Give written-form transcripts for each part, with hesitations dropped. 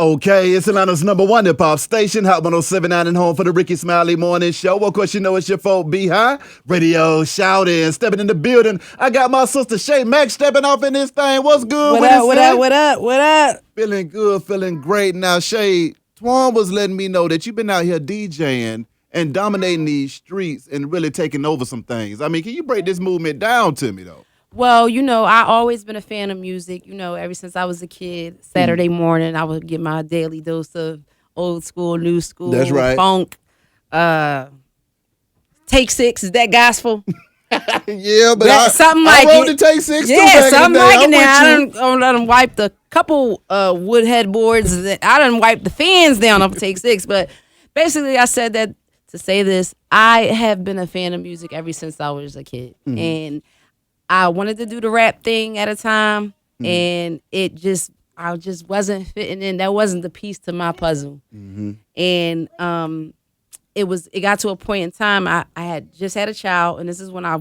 Okay, it's Atlanta's #1 hip-hop station, Hot 107.9 and home for the Ricky Smiley Morning Show. Of course, you know it's your folk, B-High. Radio shouting, stepping in the building. I got my sister Shay Mack stepping off in this thing. What's good What with up, it, what Shay? up, what up, what up? Feeling good, feeling great. Now, Shay, Twan was letting me know that you've been out here DJing and dominating these streets and really taking over some things. I mean, can you break this movement down to me, though? Well, I always been a fan of music, ever since I was a kid. Saturday morning, I would get my daily dose of old school, new school, That's right. funk. Take Six, is that gospel? Yeah, but something I like rode it. the Take Six too Yeah, back in something the day. like it I'm now. with you. I done wiped a couple wood headboards. I done wiped the fans down off Take Six. But basically, I said that to say this. I have been a fan of music ever since I was a kid. Mm-hmm. And I wanted to do the rap thing at a time. And I just wasn't fitting in. That wasn't the piece to my puzzle. Mm-hmm. And it got to a point in time, I had just had a child, and this is when I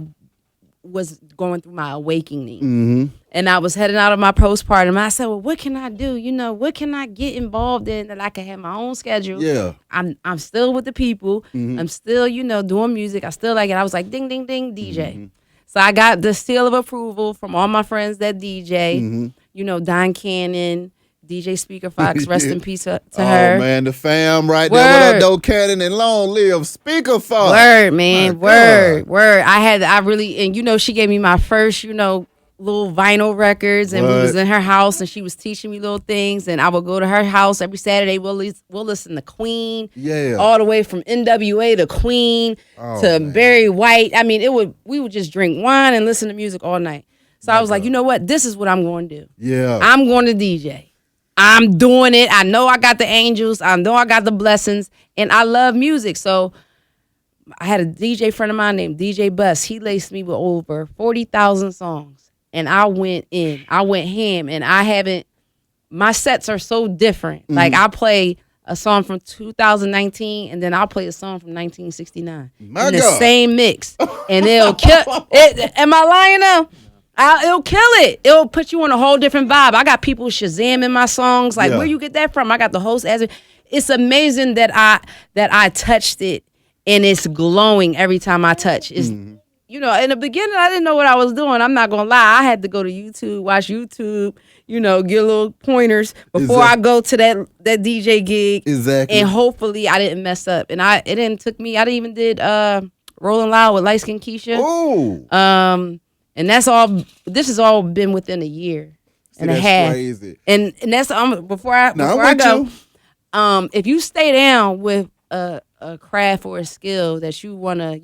was going through my awakening. Mm-hmm. And I was heading out of my postpartum. I said, well, what can I do? What can I get involved in that I can have my own schedule? Yeah. I'm still with the people. Mm-hmm. I'm still, doing music. I still like it. I was like, ding, ding, ding, DJ. Mm-hmm. So I got the seal of approval from all my friends that DJ. Mm-hmm. Don Cannon, DJ Speaker Fox, rest in peace to Oh, her. man, the fam right there with Doe Cannon and long live Speaker Fox. Word, man, My God. word. She gave me my first, little vinyl records, and we was in her house, and she was teaching me little things, and I would go to her house every Saturday. We'll listen to Queen, all the way from NWA to Queen to Barry White. I mean, we would just drink wine and listen to music all night. So I was like, you know what? This is what I'm going to do. Yeah. I'm going to DJ. I'm doing it. I know I got the angels. I know I got the blessings, and I love music. So I had a DJ friend of mine named DJ Bus. He laced me with over 40,000 songs, and I went in. I went ham, and my sets are so different. Mm-hmm. Like, I play a song from 2019, and then I'll play a song from 1969. My in the God. same mix, and it'll kill it. Am I lying now? It'll kill it. It'll put you on a whole different vibe. I got people Shazamming my songs. Like, where you get that from? I got the host as it's amazing that I touched it, and it's glowing every time I touch. It's in the beginning I didn't know what I was doing. I'm not gonna lie. I had to go to YouTube, watch YouTube, get little pointers before I go to that DJ gig. Exactly. And hopefully I didn't mess up. And I even did Rolling Loud with Light Skin Keisha. Oh. And this has all been within a year and a half. Crazy. And that's before I go. If you stay down with a craft or a skill that you wanna,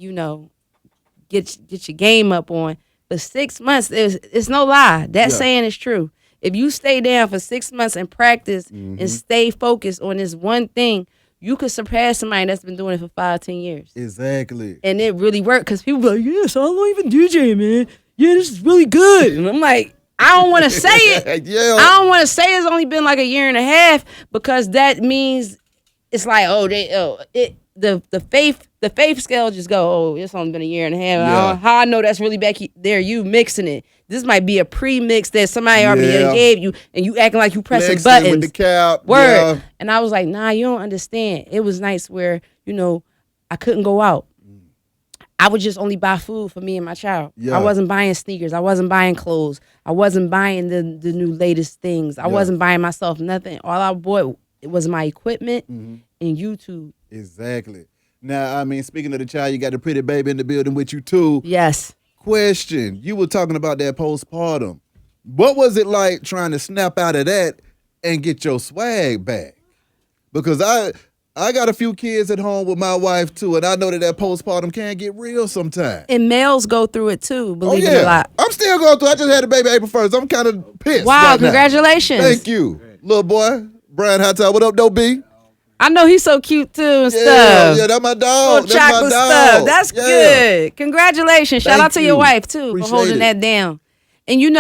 get your game up on, for 6 months, it's no lie. That saying is true. If you stay down for 6 months and practice and stay focused on this one thing, you could surpass somebody that's been doing it for 5-10 years. Exactly. And it really worked, because people be like, yes, I don't even DJ, man. Yeah, this is really good. And I'm like, I don't want to say it. Yeah. I don't want to say it's only been like a year and a half, because that means it's like, the faith scale just go, it's only been a year and a half. Yeah. How I know that's really back there, you mixing it. This might be a pre-mix that somebody already gave you, and you acting like you pressing Flexing buttons. with the cap. Word. Yeah. And I was like, nah, you don't understand. It was nice where, I couldn't go out. I would just only buy food for me and my child. Yeah. I wasn't buying sneakers. I wasn't buying clothes. I wasn't buying the new latest things. I wasn't buying myself nothing. All I bought was my equipment and YouTube. Exactly. Now, I mean, speaking of the child, you got the pretty baby in the building with you too. Yes. Question. You were talking about that postpartum. What was it like trying to snap out of that and get your swag back? Because I got a few kids at home with my wife too, and I know that postpartum can get real sometimes. And males go through it too, believe it or not. I'm still going through it. I just had a baby April 1st. I'm kind of pissed. Wow, right now. congratulations. Thank you. Little boy, Brian Hightower. What up, Doe B? I know he's so cute too and stuff. Yeah, that's my dog. Little chocolate stuff. That's good. Congratulations. Shout out to your wife too Appreciate for holding it. that down. And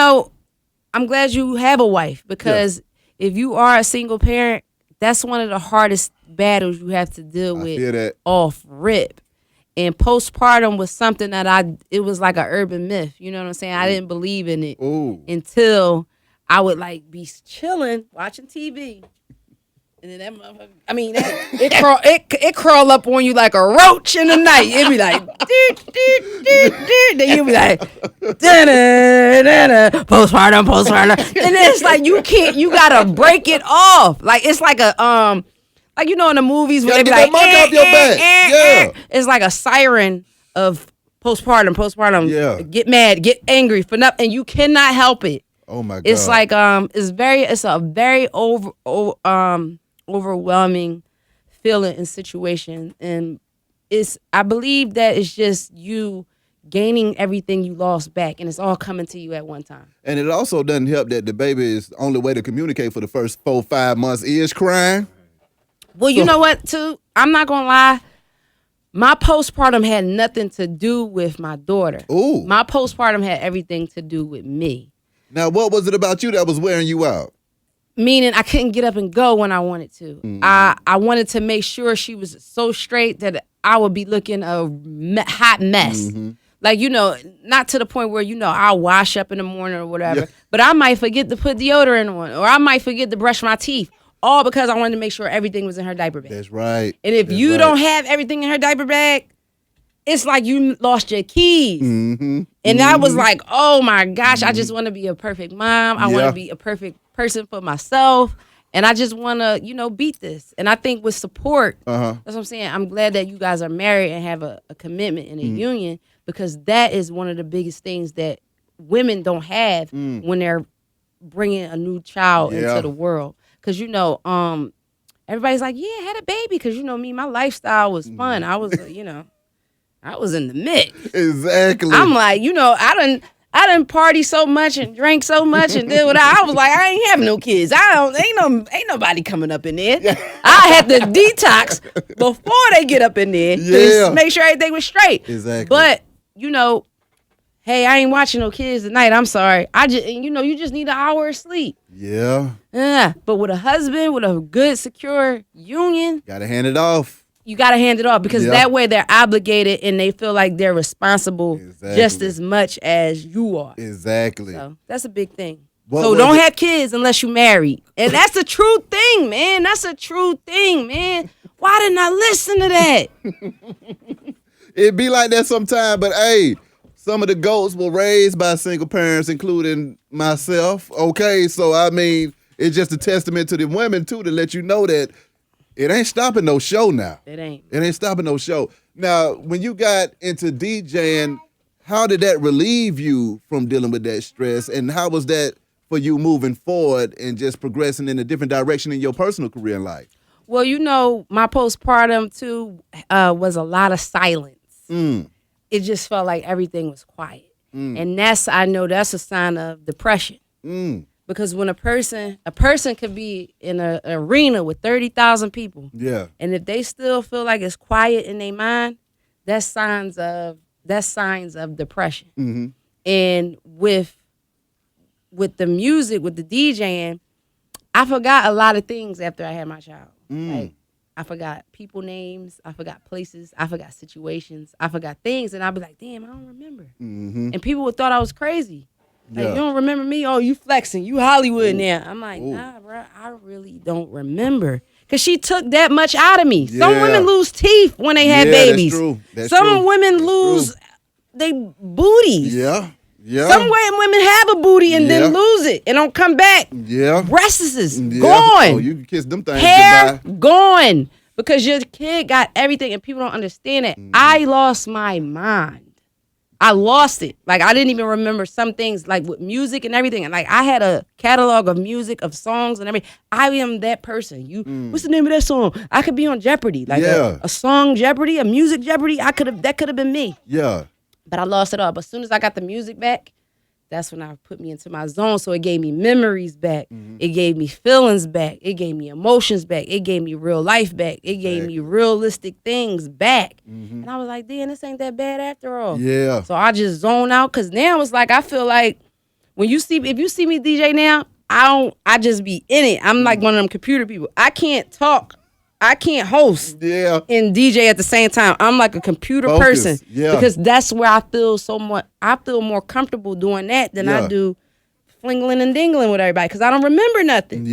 I'm glad you have a wife, because if you are a single parent, that's one of the hardest battles you have to deal with. I hear that. Off rip. And postpartum was something that it was like an urban myth. You know what I'm saying? I didn't believe in it until I would be chilling, watching TV. And then that motherfucker, I mean, it crawl up on you like a roach in the night. It be like, then you be like, postpartum. And then it's like, you gotta break it off. Like, it's like a, like, you know, in the movies where they be like, off your back. Yeah. It's like a siren of postpartum. Yeah. Get mad, get angry for nothing. And you cannot help it. Oh my God. It's like, it's a very overwhelming feeling and situation. And I believe that it's just you gaining everything you lost back, and it's all coming to you at one time. And it also doesn't help that the baby is the only way to communicate for the first 4-5 months is crying. Well, you know what, too? I'm not going to lie. My postpartum had nothing to do with my daughter. Ooh. My postpartum had everything to do with me. Now, what was it about you that was wearing you out? Meaning I couldn't get up and go when I wanted to. Mm-hmm. I wanted to make sure she was so straight that I would be looking a hot mess. Mm-hmm. Like, you know, not to the point where, you know, I'll wash up in the morning or whatever. Yeah. But I might forget to put deodorant on, or I might forget to brush my teeth. All because I wanted to make sure everything was in her diaper bag. That's right. And if you don't have everything in her diaper bag, it's like you lost your keys. Mm-hmm. And I was like, oh my gosh, I just want to be a perfect mom. I want to be a perfect person for myself. And I just want to, you know, beat this. And I think with support, that's what I'm saying. I'm glad that you guys are married and have a commitment and a union, because that is one of the biggest things that women don't have when they're bringing a new child into the world. Because, you know, everybody's like, yeah, I had a baby. Because, you know, me, my lifestyle was fun. I was, you know, I was in the mix. Exactly. I'm like, you know, I done party so much and drank so much and did what I was like, I ain't having no kids. Ain't nobody coming up in there. I had to detox before they get up in there to make sure everything was straight. Exactly. But, you know, hey, I ain't watching no kids tonight. I'm sorry. You just need an hour of sleep. Yeah. Yeah. But with a husband, with a good, secure union, gotta hand it off. You gotta hand it off, because that way they're obligated and they feel like they're responsible just as much as you are. Exactly. So that's a big thing. So don't have kids unless you're married. And that's a true thing, man. That's a true thing, man. Why didn't I listen to that? It be like that sometime, but hey, some of the goats were raised by single parents, including myself. Okay, so I mean, it's just a testament to the women too, to let you know that it ain't stopping no show now. It ain't. It ain't stopping no show. Now, when you got into DJing, how did that relieve you from dealing with that stress? And how was that for you moving forward and just progressing in a different direction in your personal career and life? Well, you know, my postpartum too was a lot of silence. It just felt like everything was quiet. And I know that's a sign of depression. Because when a person could be in an arena with 30,000 people, and if they still feel like it's quiet in their mind, that's signs of depression. And with the music, with the DJing, I forgot a lot of things after I had my child. Like, I forgot people names, I forgot places, I forgot situations, I forgot things, and I'd be like, damn, I don't remember. And people would thought I was crazy. Like, you don't remember me? Oh, you flexing. You Hollywood now. I'm like, nah, bro, I really don't remember. Because she took that much out of me. Some women lose teeth when they have babies. That's Some true. women lose they booties. Yeah. Some women have a booty and then lose it and don't come back. Breasts is gone. Oh, you can kiss them things Hair goodbye. gone. Because your kid got everything and people don't understand it. I lost my mind. I lost it. Like, I didn't even remember some things, like with music and everything. And like, I had a catalog of music, of songs and everything. I am that person. What's the name of that song? I could be on Jeopardy. Like a song Jeopardy, a music Jeopardy. That could have been me. Yeah. But I lost it all. But as soon as I got the music back, that's when I put me into my zone. So it gave me memories back. It gave me feelings back. It gave me emotions back. It gave me real life back. It gave me realistic things back. And I was like, damn, this ain't that bad after all. Yeah. So I just zone out, because now it's like, I feel like if you see me DJ now, I just be in it. I'm like one of them computer people. I can't talk. I can't host and DJ at the same time. I'm like a computer person. Because that's where I feel I feel more comfortable doing that than I do flingling and dingling with everybody, because I don't remember nothing.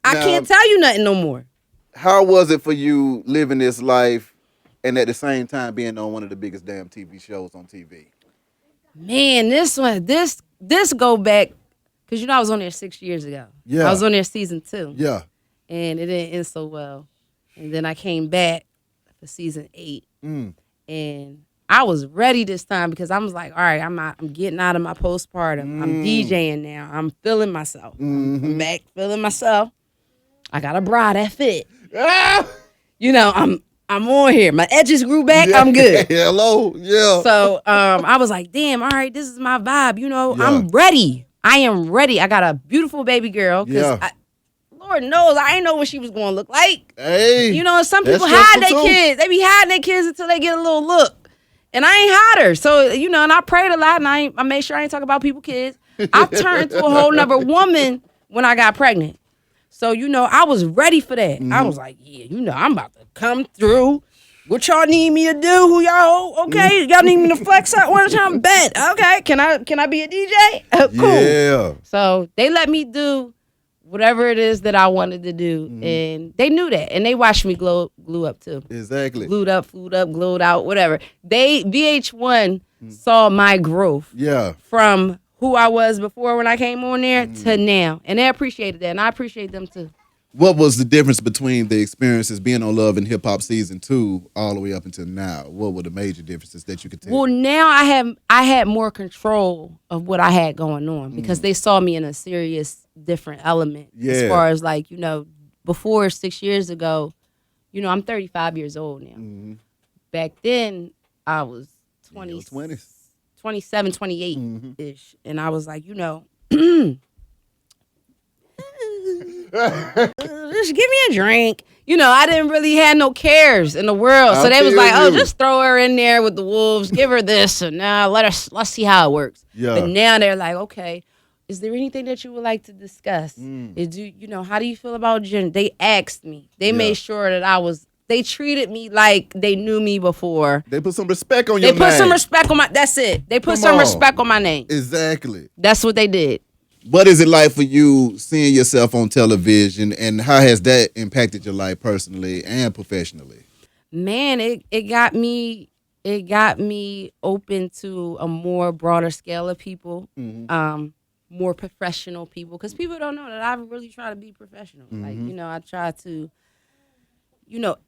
I can't tell you nothing no more. How was it for you living this life and at the same time being on one of the biggest damn TV shows on TV? Man, this go back, because I was on there 6 years ago. Yeah. I was on there season 2. Yeah. And it didn't end so well. And then I came back for season 8. And I was ready this time because I was like, all right, I'm getting out of my postpartum. I'm DJing now. I'm feeling myself. I'm back feeling myself. I got a bra that fit. I'm on here. My edges grew back. Yeah. I'm good. Hello. Yeah. So I was like, damn, all right, this is my vibe. I'm ready. I am ready. I got a beautiful baby girl. Yeah. Lord knows, I didn't know what she was going to look like. Hey. Some people hide their kids. They be hiding their kids until they get a little look. And I ain't hide her. So, and I prayed a lot, and I made sure I ain't talk about people's kids. I turned into a whole nother woman when I got pregnant. So, I was ready for that. I was like, yeah, I'm about to come through. What y'all need me to do? Who y'all? Okay, y'all need me to flex out one time? Bet. Okay, can I be a DJ? Cool. Yeah. So they let me do whatever it is that I wanted to do, and they knew that, and they watched me glue up too. Exactly. Glued up, glued out, whatever. VH1 saw my growth. Yeah. From who I was before when I came on there to now, and they appreciated that, and I appreciate them too. What was the difference between the experiences being on Love and Hip Hop season 2 all the way up until now? What were the major differences that you could tell? Well, now I had more control of what I had going on because they saw me in a serious different element. Yeah. As far as before 6 years ago, I'm 35 years old now. Back then I was 27, 28-ish. And I was like, just give me a drink. I didn't really have no cares in the world. So they was like, oh, just throw her in there with the wolves. Give her this. And now let's see how it works. Yeah. But now they're like, okay, is there anything that you would like to discuss? How do you feel about gender? They asked me. They made sure that they treated me like they knew me before. They put some respect on your name. They put some respect on that's it. They put some respect on my name. Exactly. That's what they did. What is it like for you seeing yourself on television, and how has that impacted your life personally and professionally? Man, it got me open to a more broader scale of people, more professional people, because people don't know that I really try to be professional. I try to,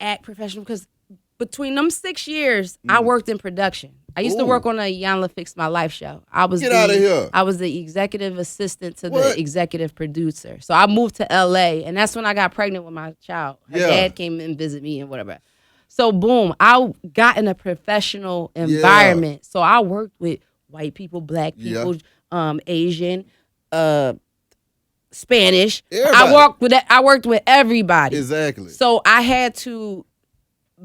act professional, because between them 6 years, I worked in production. I used to work on a Yanla Fix My Life show. Get out of here. I was the executive assistant to the executive producer. So I moved to LA, and that's when I got pregnant with my child. Her dad came and visit me and whatever. So boom, I got in a professional environment. So I worked with white people, black people, Asian, Spanish. Everybody. I worked with everybody. Exactly. So I had to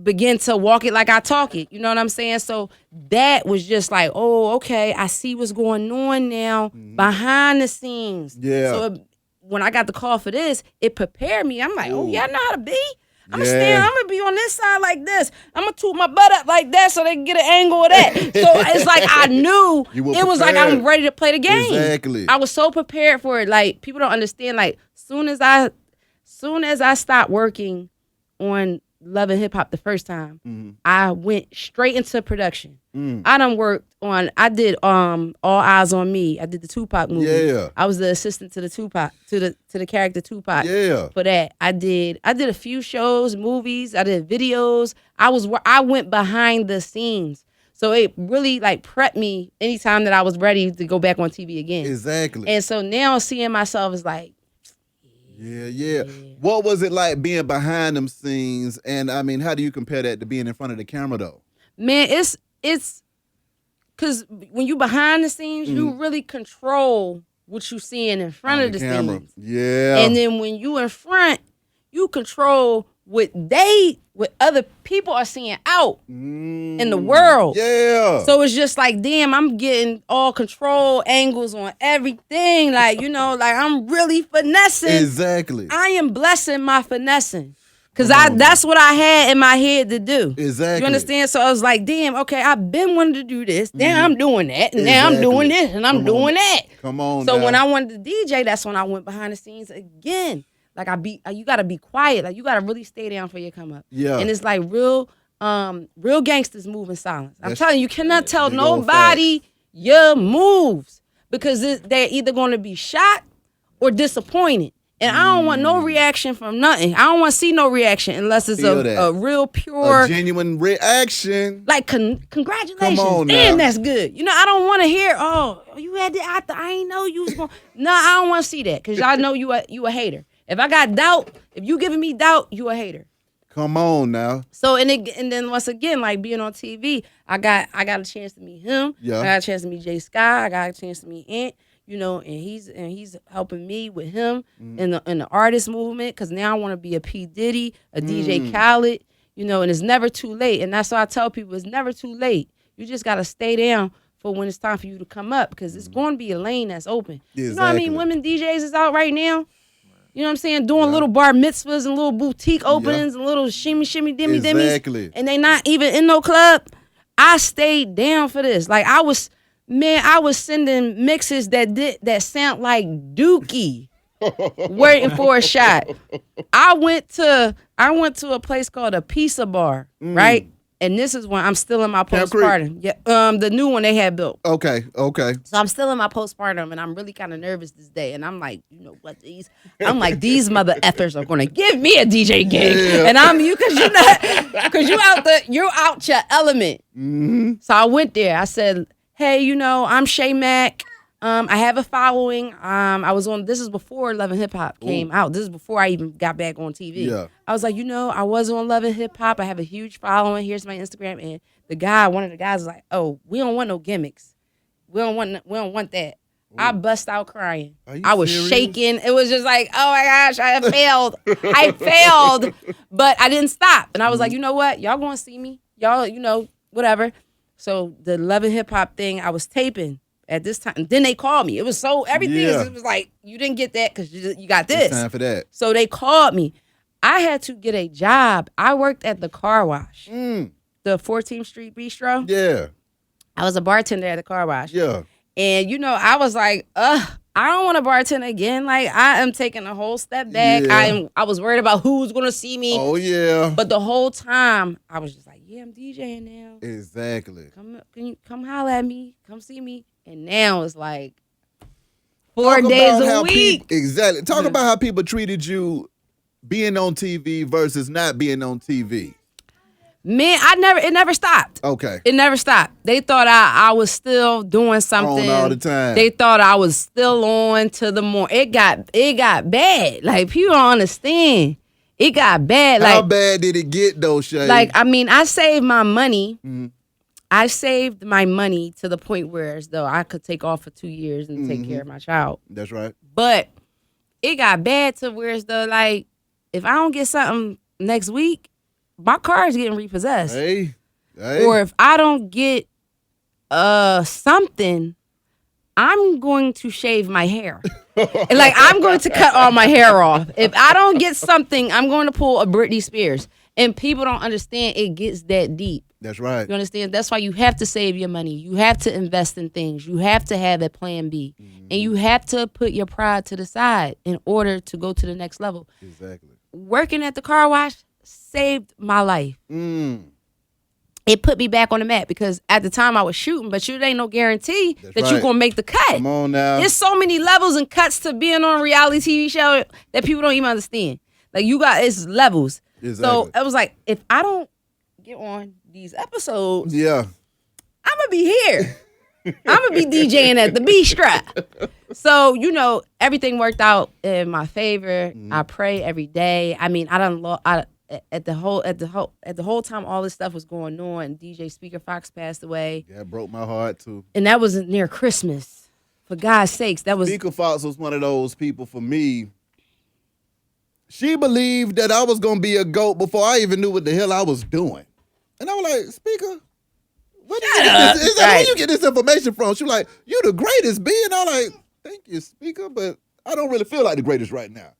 begin to walk it like I talk it. You know what I'm saying? So that was just like, oh, okay, I see what's going on now behind the scenes. Yeah. So when I got the call for this, it prepared me. I'm like, oh, yeah, I know how to be. I'm going to be on this side like this. I'm going to toot my butt up like that so they can get an angle of that. So it's like I knew it was like I'm ready to play the game. Exactly. I was so prepared for it. Like, people don't understand. Like, soon as I stopped working on Love and Hip Hop the first time, I went straight into production. I did All Eyes on Me. I did the Tupac movie. Yeah. I was the assistant to the Tupac, to the character Tupac. Yeah. For that, I did a few shows, movies. I did videos. I went behind the scenes. So it really prepped me anytime that I was ready to go back on TV again. Exactly. And so now seeing myself is like, yeah. What was it like being behind them scenes? And I mean, how do you compare that to being in front of the camera though? Man, it's because when you behind the scenes, you really control what you seeing in front of the camera. scenes. Yeah. And then when you in front, you control what other people are seeing out in the world. Yeah. So it's just like, damn, I'm getting all control angles on everything. I'm really finessing. Exactly. I am blessing my finessing. Because that's what I had in my head to do. Exactly. You understand? So I was like, damn, okay, I've been wanting to do this. Now I'm doing that. And now I'm doing this. And I'm doing that. Come on. So now. when I wanted to DJ, that's when I went behind the scenes again. like you gotta be quiet. Like you gotta really stay down for your come up. Yeah. And it's like real gangsters move in silence. I'm telling you, you cannot tell big old nobody your moves because they're either going to be shot or disappointed. And I don't want no reaction from nothing. I don't want to see no reaction unless it's a real pure, a genuine reaction. Like congratulations, Come on now. damn, that's good. You know, I don't want to hear, oh, you had that. I ain't know you was going. No, I don't want to see that because I know you a hater. If I got doubt, if you giving me doubt, you a hater. Come on now. So and then once again, like being on TV, I got a chance to meet him. Yeah. I got a chance to meet Jay Sky. I got a chance to meet Ant. You know, and he's helping me with him in the artist movement because now I want to be a P. Diddy, a DJ Khaled, you know, and it's never too late. And that's why I tell people it's never too late. You just got to stay down for when it's time for you to come up because it's going to be a lane that's open. Exactly. You know what I mean? Women DJs is out right now. You know what I'm saying? Doing little bar mitzvahs and little boutique openings and little shimmy, dimmy, Exactly. and they not even in no club. I stayed down for this. Like I was sending mixes that sound like Dookie, waiting for a shot. I went to a place called a Pizza Bar, right? And this is when I'm still in my postpartum. Yeah, the new one they had built. Okay. So I'm still in my postpartum, and I'm really kind of nervous this day. And I'm like, you know what? These mother effers are gonna give me a DJ gig, and I'm you because you're out your element. Mm-hmm. So I went there. I said, hey, you know, I'm Shay Mack. I have a following. This is before Love and Hip Hop came out. This is before I even got back on TV. Yeah. I was like, you know, I was on Love and Hip Hop. I have a huge following. Here's my Instagram. And one of the guys was like, oh, we don't want no gimmicks. We don't want that. Ooh. I bust out crying. I was shaking. It was just like, oh my gosh, I have failed. I failed. But I didn't stop. And I was like, you know what? Y'all gonna see me. Y'all, you know, whatever. So the Love and Hip Hop thing, I was taping at this time. Then they called me. It was it was like, you didn't get that because you got this. It's time for that. So they called me. I had to get a job. I worked at the car wash, the 14th Street Bistro. Yeah. I was a bartender at the car wash. Yeah. And, you know, I was like, I don't want to bartend again. Like, I am taking a whole step back. Yeah. I was worried about who's going to see me. Oh, yeah. But the whole time, I was just like, yeah, I'm DJing now. Exactly. Come holler at me. Come see me. And now it's like 4 days a week. Exactly. Talk about how people treated you being on TV versus not being on TV. Man, it never stopped. Okay. It never stopped. They thought I was still doing something. On all the time. They thought I was still on to the more. It got bad. Like, people don't understand. It got bad. How like, bad did it get though, Shay? Like, I mean, I saved my money. Mm-hmm. I saved my money to the point where as though I could take off for 2 years and take care of my child. That's right. But it got bad to where as though, like, if I don't get something next week, my car is getting repossessed. Hey. Or if I don't get something, I'm going to shave my hair. Like, I'm going to cut all my hair off. If I don't get something, I'm going to pull a Britney Spears. And people don't understand it gets that deep. That's right. You understand? That's why you have to save your money. You have to invest in things. You have to have a plan B. Mm-hmm. And you have to put your pride to the side in order to go to the next level. Exactly. Working at the car wash saved my life. It put me back on the map because at the time I was shooting, but it ain't no guarantee that you're going to make the cut. Come on now. There's so many levels and cuts to being on a reality TV show that people don't even understand. Like, it's levels. Exactly. So I was like, if I don't get on these episodes, I'm going to be here. I'm going to be DJing at the B-Strap. So, you know, everything worked out in my favor. I pray every day. I mean, at the whole time all this stuff was going on, DJ Speaker Fox passed away. Yeah, it broke my heart too. And that was near Christmas. For God's sakes, that was... Speaker Fox was one of those people for me. She believed that I was going to be a GOAT before I even knew what the hell I was doing. And I was like, Speaker, where do you get this information from? She was like, you the greatest, B. And I'm like, thank you, Speaker, but I don't really feel like the greatest right now.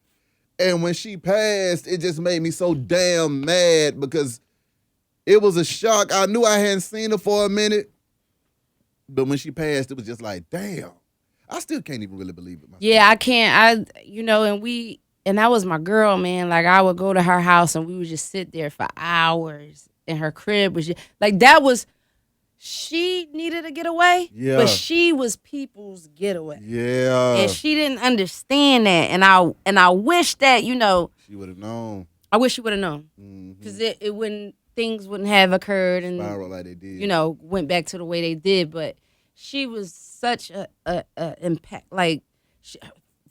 And when she passed, it just made me so damn mad because it was a shock. I knew I hadn't seen her for a minute, but when she passed, it was just like, damn. I still can't even really believe it myself. Yeah, I can't. And and that was my girl, man. Like I would go to her house and we would just sit there for hours. And her crib was just, like that was. She needed a getaway, but she was people's getaway. Yeah. And she didn't understand that. And I wish that, you know, she would have known. I wish she would have known. Because it wouldn't, things wouldn't have occurred and spiral like they did. You know, went back to the way they did. But she was such a impact. Like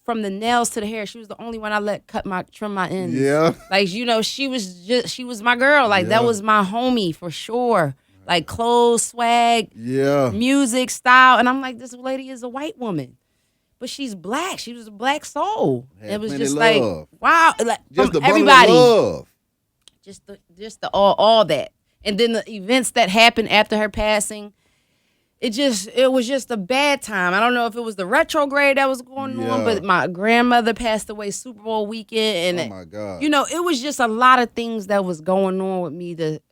from the nails to the hair, she was the only one I let trim my ends. Yeah. Like, you know, she was my girl. Like that was my homie for sure. Like clothes, swag, music, style. And I'm like, this lady is a white woman. But she's black. She was a black soul. It was just like, wow. Like, just from the everybody. Love. Just the all that. And then the events that happened after her passing, it was just a bad time. I don't know if it was the retrograde that was going on, but my grandmother passed away Super Bowl weekend. And oh my God. You know, it was just a lot of things that was going on with me that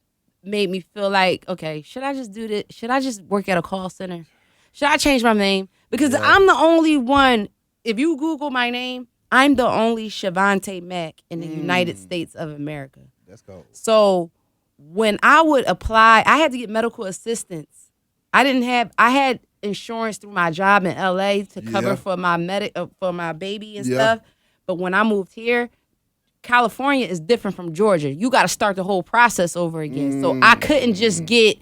made me feel like, okay, should I just do this? Should I just work at a call center? Should I change my name? Because I'm the only one, if you Google my name, I'm the only Shavante Mack in the United States of America. That's cool. So when I would apply, I had to get medical assistance. I had insurance through my job in LA to cover for my for my baby and stuff. But when I moved here, California is different from Georgia. You got to start the whole process over again. So I couldn't just get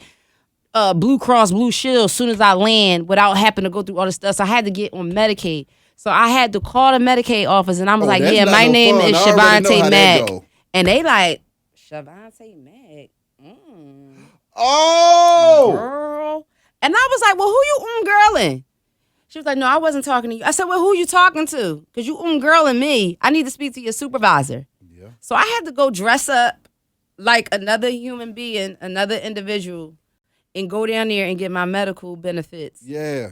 Blue Cross Blue Shield as soon as I land without having to go through all this stuff. So I had to get on Medicaid. So I had to call the Medicaid office and I was like, yeah, my name is Shavante Mack. And they like, Shavante Mack? Oh! Girl. And I was like, well, who you girling? She was like, no, I wasn't talking to you. I said, well, who you talking to? Because you girling me. I need to speak to your supervisor. Yeah. So I had to go dress up like another human being, another individual, and go down there and get my medical benefits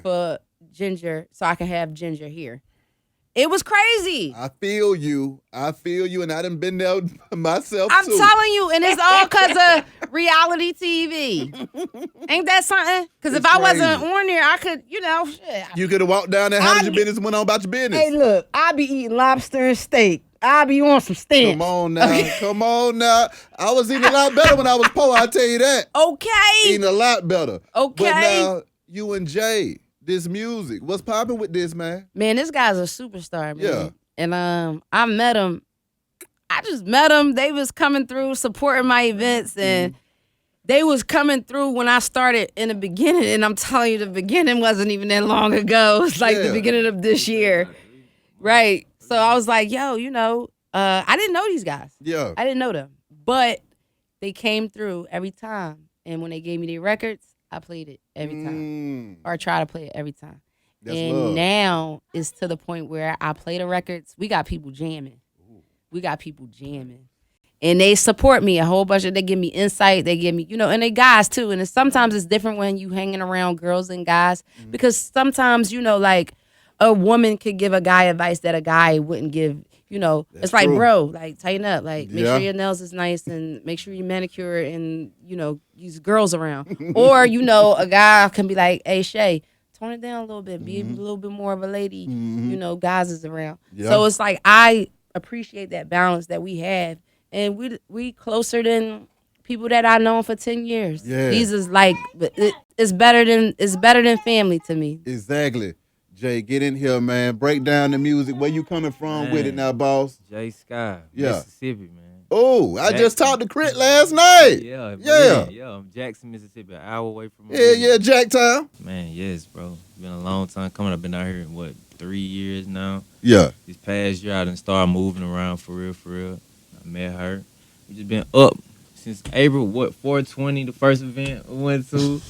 for Ginger so I can have Ginger here. It was crazy. I feel you, and I done been there myself, I'm too. telling you, and it's all because of reality TV. Ain't that something? Because if I wasn't on there, I could, you know, shit. You could have walked down there, handled your business, and went on about your business. Hey, look, I be eating lobster and steak. I be on some stamps. Come on now. I was eating a lot better when I was poor, I'll tell you that. Okay. Eating a lot better. Okay. But now, you and Jay, this music, what's popping with this, man? Man, this guy's a superstar, man. Yeah. And I met him. I just met him. They was coming through, supporting my events, and they was coming through when I started in the beginning. And I'm telling you, the beginning wasn't even that long ago. It was like the beginning of this year. Right. So I was like, yo, you know, I didn't know these guys. Yeah. I didn't know them. But they came through every time. And when they gave me their records, I played it every time. Or I try to play it every time. That's and love. now it's to the point where I play the records. We got people jamming. And they support me a whole bunch they give me insight. They give me, you know, and they guys too. And sometimes it's different when you hanging around girls and guys. Because sometimes, you know, like a woman could give a guy advice that a guy wouldn't give. You know, That's it's like, true. bro, like tighten up, like make sure your nails is nice and make sure you manicure and, you know, use girls around. Or, you know, a guy can be like, hey, Shay, tone it down a little bit, be a little bit more of a lady, you know, guys is around. Yeah. So it's like, I appreciate that balance that we have. And we closer than people that I've known for 10 years. Yeah. These is like, it's better than family to me. Exactly. Jay, get in here, man. Break down the music. Where you coming from with it now, boss? Jay Sky, Yeah. Mississippi, man. Oh, I just talked to Crit last night. Yeah. I'm Jackson, Mississippi, an hour away from Jack Town. Man, yes, bro. It's been a long time coming. I've been out here, 3 years now? Yeah. This past year, I done started moving around for real. I met her. We just been up since April, 420, the first event we went to.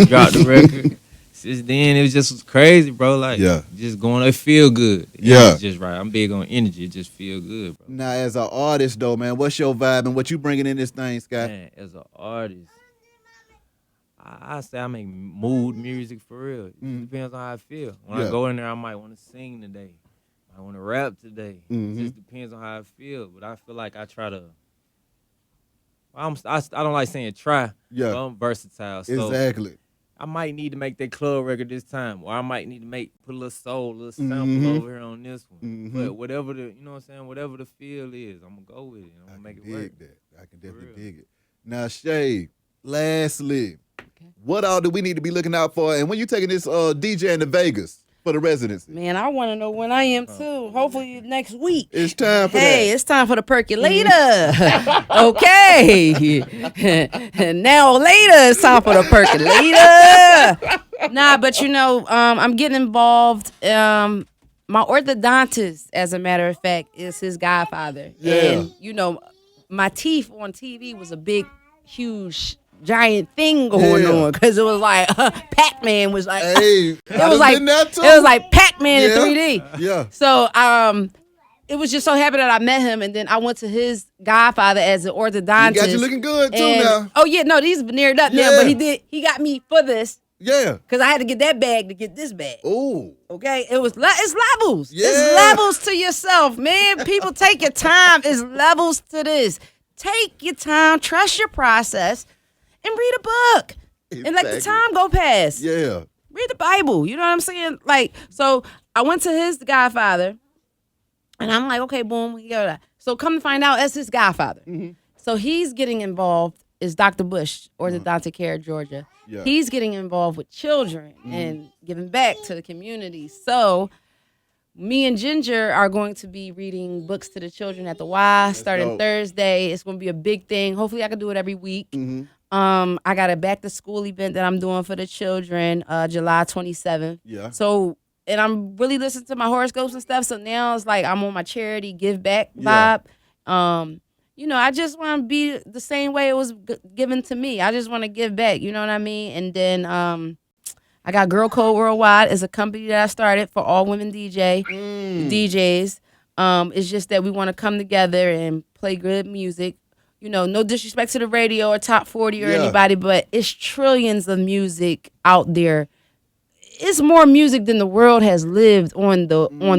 Dropped the record. Since then, it was just crazy, bro. Like, just going, it feel good. It's just right. I'm big on energy. It just feel good, bro. Now, as an artist, though, man, what's your vibe and what you bringing in this thing, Sky? Man, as an artist, I say I make mood music for real. It depends on how I feel. When I go in there, I might want to sing today. I want to rap today. It just depends on how I feel. But I feel like I try to. I don't like saying try. Yeah. But I'm versatile. So exactly. I might need to make that club record this time, or I might need to put a little soul, a little sample Mhm. over here on this one. Mhm. But whatever the, you know what I'm saying, whatever the feel is, I'm gonna go with it. I'm gonna make it work. Dig that. I can For definitely real. dig it. Now, Shay, lastly, Okay. what all do we need to be looking out for? And when you taking this DJ to Vegas for the residency? Man, I want to know when I am too. Hopefully next week. It's time for Hey, that. it's time for the percolator. Okay. Now later, it's time for the percolator. Nah, but I'm getting involved. My orthodontist, as a matter of fact, is his godfather. Yeah. And, my teeth on TV was a big, huge, giant thing going Yeah. on because it was like Pac-Man was like, Hey, it was been there too. like Pac-Man in Yeah. 3D. Yeah. So it was just so happy that I met him, and then I went to his godfather as an orthodontist. You got you looking good too And- now. Oh yeah, no, these neared up now, Yeah. but he got me for this Yeah. because I had to get that bag to get this bag. Ooh. Okay, it's levels. Yeah. It's levels to yourself, man. People, take your time. It's levels to this. Take your time, trust your process, and read a book. And let the Exactly. time go past. Yeah. Read the Bible. You know what I'm saying? Like, so I went to his godfather, and I'm like, okay, boom. So come to find out, that's his godfather. Mm-hmm. So he's getting involved, is Dr. Bush, Orthodontic Care of Georgia. Yeah. He's getting involved with children and giving back to the community. So me and Ginger are going to be reading books to the children at the Y starting dope. Thursday. It's going to be a big thing. Hopefully I can do it every week. Mm-hmm. I got a back to school event that I'm doing for the children, July 27th. Yeah. So, and I'm really listening to my horoscopes and stuff. So now it's like I'm on my charity give back Yeah. vibe. I just want to be the same way it was given to me. I just want to give back. You know what I mean? And then I got Girl Code Worldwide is a company that I started for all women DJs. It's just that we want to come together and play good music. No disrespect to the radio or top 40 or Yeah. anybody, but it's trillions of music out there. It's more music than the world has lived on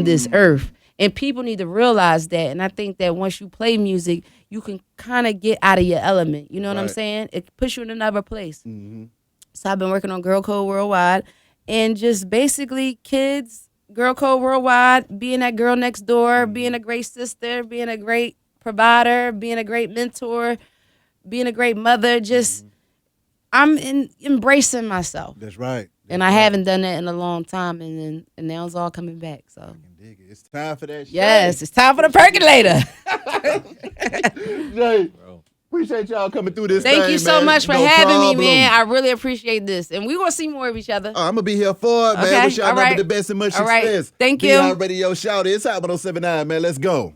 this earth. And people need to realize that. And I think that once you play music, you can kind of get out of your element. You know what I'm Right. saying? It puts you in another place. Mm-hmm. So I've been working on Girl Code Worldwide and just basically kids, Girl Code Worldwide, being that girl next door, being a great sister, being a great provider, being a great mentor, being a great mother. Just I'm embracing myself. That's right. And I haven't done that in a long time, and now it's all coming back. So I can dig it. It's time for that. yes, it's time for the percolator. Jay, Bro. appreciate y'all coming through this. Thank thing, you so man. much for No having me, problem. man. I really appreciate this, and we're gonna see more of each other. I'm gonna be here for it, man. Okay, Wish y'all all nothing right. but the best and much All right. success. Thank Be you. Our Radio Shout. It's Hot 107.9, man. Let's go.